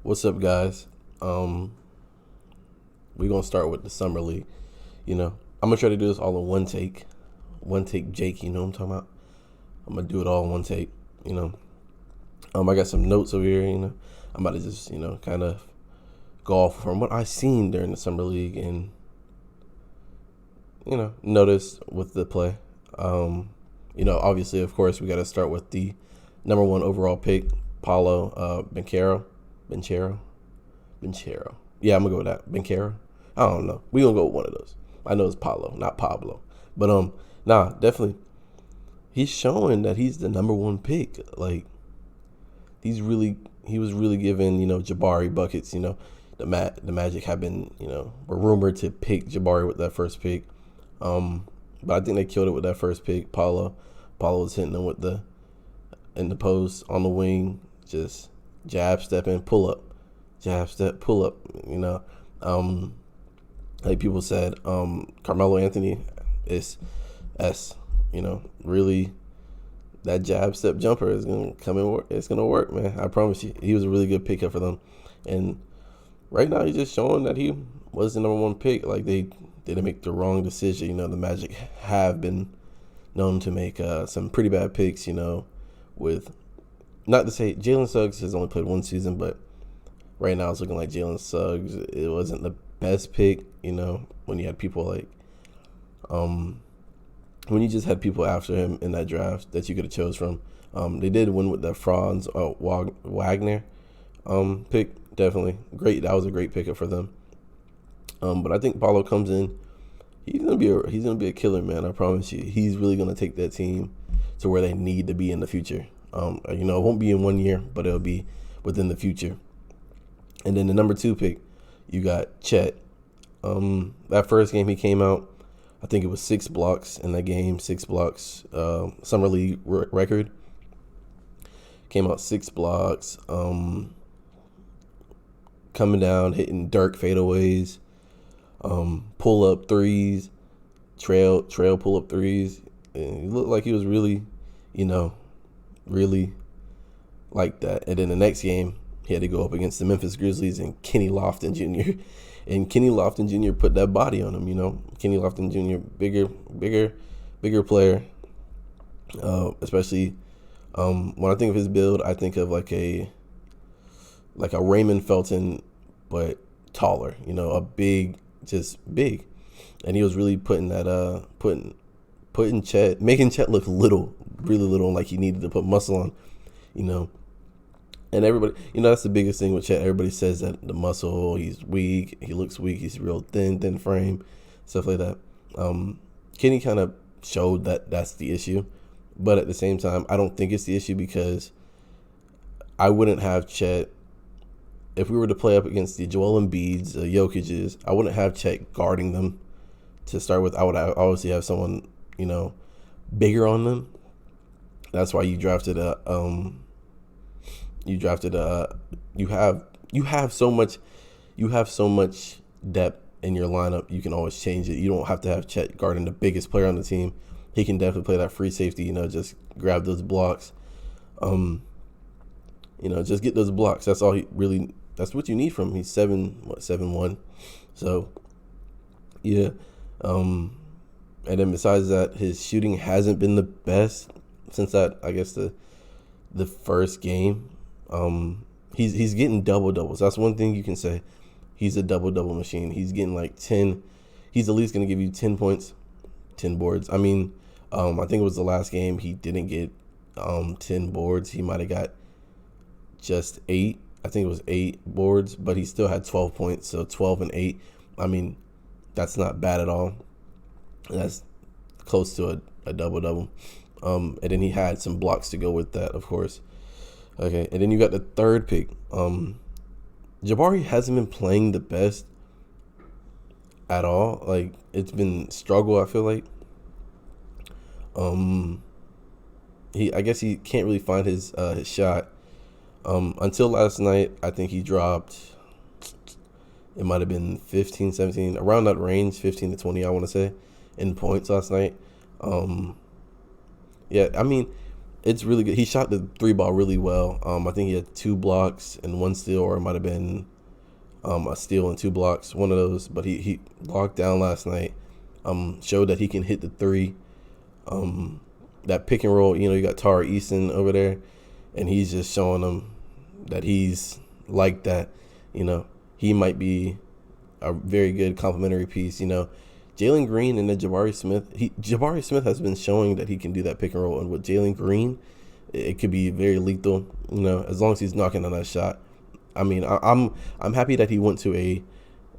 What's up, guys? We're gonna start with the summer league. I'm gonna try to do this all in one take. Jake, you know what I'm talking about? I'm gonna do it all in one take. You know, I got some notes over here. I'm about to just kind of go off from what I seen during the summer league and notice with the play. Obviously, of course, we got to start with the number one overall pick, Paolo Benchero. Yeah, I'm gonna go with that. Benchero. I don't know. We gonna go with one of those. I know it's Paolo, not Pablo. But definitely, he's showing that he's the number one pick. Like he was really giving Jabari buckets. The Magic have been were rumored to pick Jabari with that first pick. But I think they killed it with that first pick. Paolo was hitting them in the post on the wing, just jab, step in, pull up, jab, step, pull up. Like people said, Carmelo Anthony is really that jab, step, jumper is gonna come in. It's gonna work, man. I promise you. He was a really good pickup for them, and right now he's just showing that he was the number one pick. Like they didn't make the wrong decision. The Magic have been known to make some pretty bad picks. With not to say Jalen Suggs has only played one season, but right now it's looking like Jalen Suggs. It wasn't the best pick. When you had people like when you just had people after him in that draft that you could have chose from. They did win with that Franz Wagner pick. Definitely great. That was a great pickup for them. But I think Paolo comes in. He's gonna be a killer, man. I promise you. He's really gonna take that team to where they need to be in the future. It won't be in 1 year, but it'll be within the future. And then the number 2 pick, you got Chet. That first game he came out, I think it was 6 blocks in that game. 6 blocks, summer league record. Came out 6 blocks. Coming down, hitting Dirk fadeaways, pull up threes, trail pull up threes. And he looked like he was really, really like that. And then the next game, he had to go up against the Memphis Grizzlies and Kenny Lofton Jr. And Kenny Lofton Jr. put that body on him. Kenny Lofton Jr. bigger player. Especially when I think of his build, I think of like a Raymond Felton, but taller. Just big, and he was really putting that putting Chet, making Chet look little, really little, like he needed to put muscle on. And everybody, that's the biggest thing with Chet. Everybody says that the muscle, he's weak, he looks weak, he's real thin frame, stuff like that. Kenny kind of showed that that's the issue, but at the same time, I don't think it's the issue because I wouldn't have Chet. If we were to play up against the Joel Embiids, the Jokic's, I wouldn't have Chet guarding them to start with. I would obviously have someone, bigger on them. That's why you drafted you have so much depth in your lineup. You can always change it. You don't have to have Chet guarding the biggest player on the team. He can definitely play that free safety, just grab those blocks. Just get those blocks. That's all that's what you need from him. He's 7'1". So, yeah. And then besides that, his shooting hasn't been the best since that, I guess, the first game. He's getting double-doubles. That's one thing you can say. He's a double-double machine. He's getting like 10. He's at least going to give you 10 points, 10 boards. I think it was the last game he didn't get 10 boards. He might have got just 8. I think it was 8 boards, but he still had 12 points, so 12 and 8. That's not bad at all. That's close to a double-double. And then he had some blocks to go with that, of course. Okay, and then you got the third pick. Jabari hasn't been playing the best at all. Like, it's been struggle, I feel like. I guess he can't really find his shot. Until last night, I think he dropped, it might have been 15, 17, around that range, 15 to 20, I want to say, in points last night. Yeah, It's really good. He shot the three ball really well. I think he had 2 blocks and 1 steal, or it might have been a steal and 2 blocks, one of those. But he locked down last night. Showed that he can hit the three. That pick and roll, you got Tara Easton over there, and he's just showing them that he's like that. He might be a very good complementary piece. Jalen Green and then Jabari Smith. Jabari Smith has been showing that he can do that pick and roll, and with Jalen Green, it could be very lethal. As long as he's knocking on that shot. I mean, I'm happy that he went to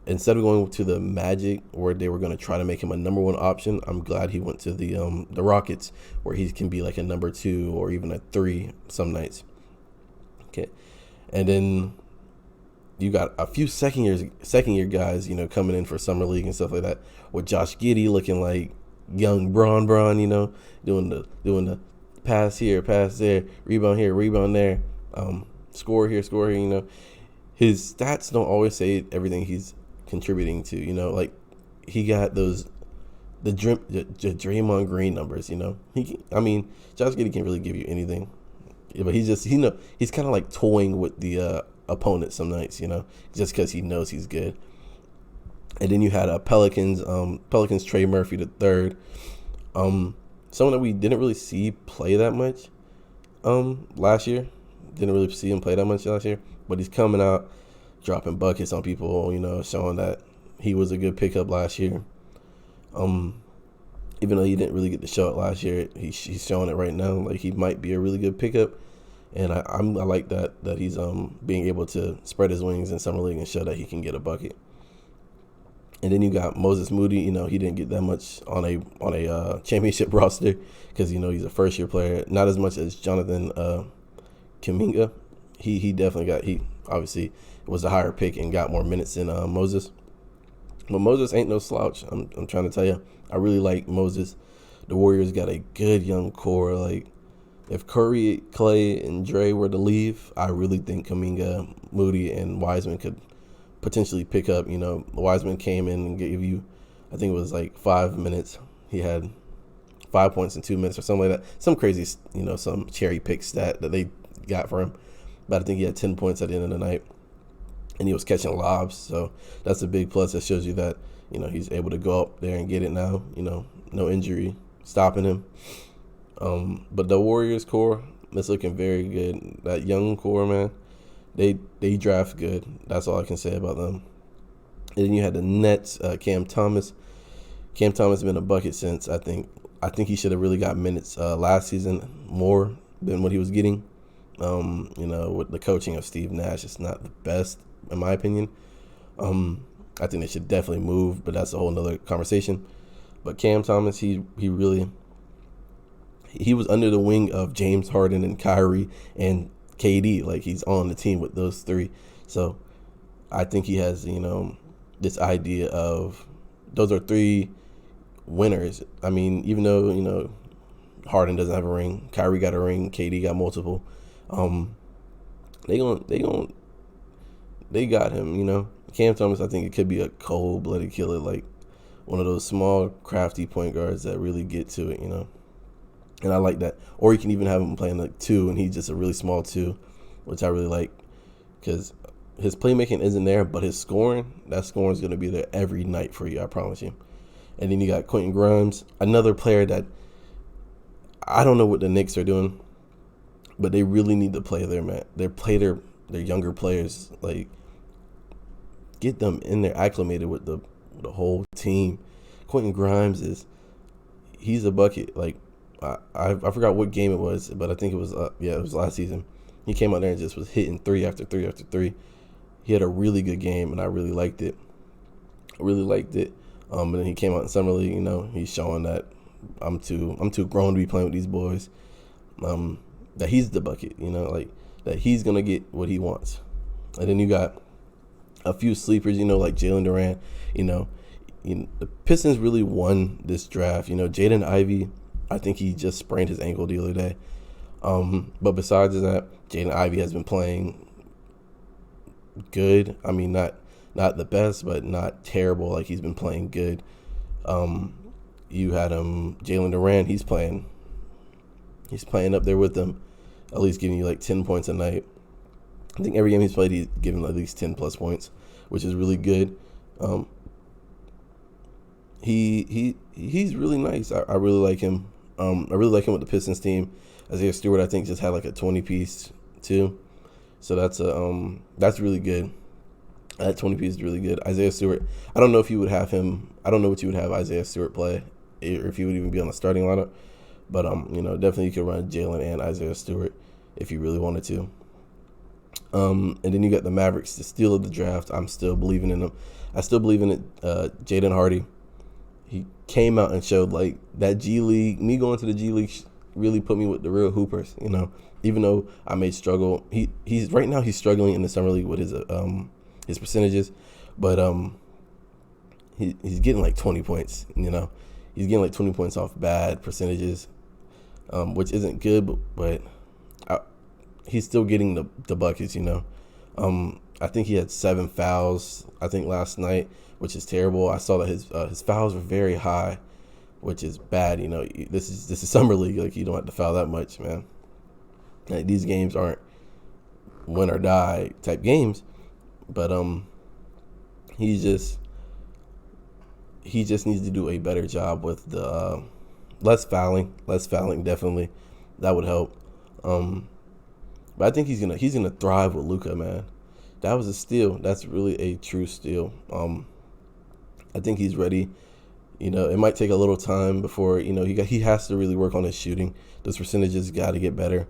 instead of going to the Magic where they were going to try to make him a number 1 option. I'm glad he went to the Rockets where he can be like a number 2 or even a 3 some nights. Okay, and then you got a few second year guys, coming in for summer league and stuff like that. With Josh Giddey looking like young Bron, doing the pass here, pass there, rebound here, rebound there, score here, score here. His stats don't always say everything he's contributing to. Like he got the Draymond Green numbers. Josh Giddey can't really give you anything, but he's just he's kind of like toying with the opponent some nights, just because he knows he's good. And then you had Pelicans Trey Murphy the third, someone that we didn't really see play that much last year. Didn't really see him play that much last year, but he's coming out dropping buckets on people, showing that he was a good pickup last year. Even though he didn't really get to show it last year, he's showing it right now. Like he might be a really good pickup. And I like that he's being able to spread his wings in summer league and show that he can get a bucket. And then you got Moses Moody. He didn't get that much on a championship roster because he's a first year player. Not as much as Jonathan Kuminga. He definitely he obviously was a higher pick and got more minutes than Moses. But Moses ain't no slouch. I'm trying to tell you. I really like Moses. The Warriors got a good young core. Like, if Curry, Clay, and Dre were to leave, I really think Kuminga, Moody, and Wiseman could potentially pick up. Wiseman came in and gave you, I think it was like 5 minutes. He had 5 points in 2 minutes or something like that. Some crazy, some cherry pick stat that they got for him. But I think he had 10 points at the end of the night. And he was catching lobs. So that's a big plus. That shows you that, he's able to go up there and get it now. No injury stopping him. But the Warriors core is looking very good. That young core, man, they draft good. That's all I can say about them. And then you had the Nets, Cam Thomas. Cam Thomas has been a bucket since I think he should have really got minutes last season more than what he was getting. With the coaching of Steve Nash, it's not the best in my opinion. I think they should definitely move, but that's a whole nother conversation. But Cam Thomas, he was under the wing of James Harden and Kyrie and KD. Like, he's on the team with those three. So I think he has, this idea of those are three winners. I mean, even though, Harden doesn't have a ring, Kyrie got a ring, KD got multiple. They got him, Cam Thomas, I think it could be a cold-blooded killer, like one of those small, crafty point guards that really get to it, And I like that. Or you can even have him playing like 2, and he's just a really small 2, which I really like, because his playmaking isn't there, but his scoring, that scoring is going to be there every night for you, I promise you. And then you got Quentin Grimes, another player that I don't know what the Knicks are doing, but they really need to play their younger players, like, get them in there acclimated with the whole team. Quentin Grimes he's a bucket. Like, I forgot what game it was, but I think it was it was last season. He came out there and just was hitting 3 after 3 after 3. He had a really good game, and I really liked it. And then he came out in summer league. He's showing that I'm too grown to be playing with these boys. That he's the bucket. Like, that he's gonna get what he wants. And then you got a few sleepers. Like Jalen Durant. The Pistons really won this draft. Jaden Ivey, I think he just sprained his ankle the other day. But besides that, Jaden Ivey has been playing good. I mean, not the best, but not terrible. Like, he's been playing good. You had Jalen Durant. He's playing He's playing up there with them, at least giving you like 10 points a night. I think every game he's played, he's given at least 10 plus points, which is really good. He's really nice. I really like him. I really like him with the Pistons team. Isaiah Stewart, I think, just had like a 20-piece too, so that's really good. That 20-piece is really good. Isaiah Stewart, I don't know if you would have him. I don't know what you would have Isaiah Stewart play, or if he would even be on the starting lineup. But definitely you could run Jalen and Isaiah Stewart if you really wanted to. And then you got the Mavericks, the steal of the draft. I'm still believing in them. I still believe in it. Jaden Hardy. He came out and showed like that G League. Me going to the G League really put me with the real hoopers. Even though I may struggle, he's right now he's struggling in the summer league with his percentages, but he's getting like 20 points. He's getting like 20 points off bad percentages, which isn't good, but he's still getting the buckets. I think he had 7 fouls. I think last night, which is terrible. I saw that his fouls were very high, which is bad. This is summer league. Like, you don't have to foul that much, man. Like, these games aren't win or die type games, but he just needs to do a better job with the less fouling definitely. That would help. But I think he's gonna thrive with Luka, man. That was a steal. That's really a true steal. I think he's ready. It might take a little time before he has to really work on his shooting. Those percentages got to get better.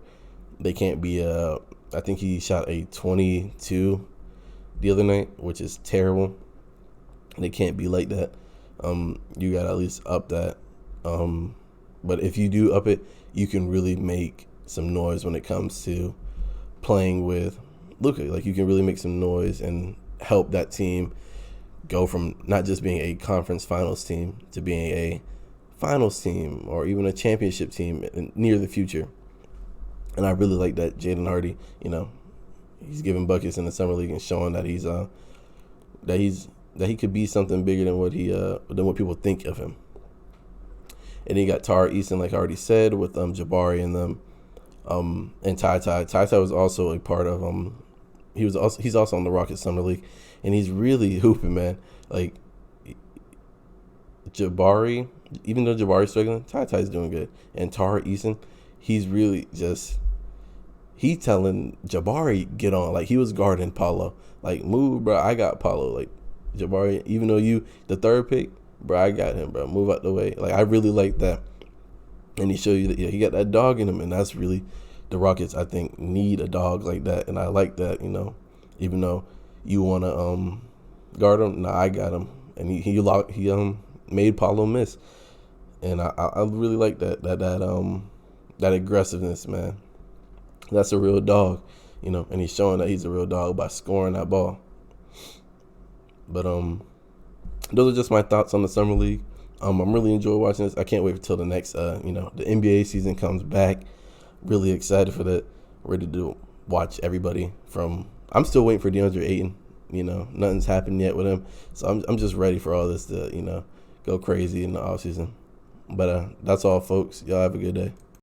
They can't be I think he shot a 22 the other night, which is terrible. They can't be like that. You got to at least up that. But if you do up it, you can really make some noise when it comes to playing with Luka. Like, you can really make some noise and help that team go from not just being a conference finals team to being a finals team or even a championship team in near the future. And I really like that Jaden Hardy, he's giving buckets in the summer league and showing that he could be something bigger than what people think of him. And he got Tara Easton, like I already said, with Jabari and them, and Ty. Ty was also a part of he's also on the Rockets summer league, and he's really hooping, man. Like, Jabari, even though Jabari's struggling, Ty's doing good, and Tara Easton, he's really he telling Jabari get on. Like, he was guarding Paolo, like, move, bro, I got Paolo. Like, Jabari, even though you the third pick, bro, I got him, bro, move out the way. Like, I really like that. And he showed you that, he got that dog in him, and that's really the Rockets, I think, need a dog like that. And I like that, even though you want to guard him, I got him. And he made Paolo miss. And I really like that aggressiveness, man. That's a real dog, and he's showing that he's a real dog by scoring that ball. But those are just my thoughts on the summer league. I'm really enjoying watching this. I can't wait until the next, the NBA season comes back. Really excited for that. Ready to watch everybody from. I'm still waiting for DeAndre Ayton. Nothing's happened yet with him, so I'm just ready for all this to go crazy in the offseason. But that's all, folks. Y'all have a good day.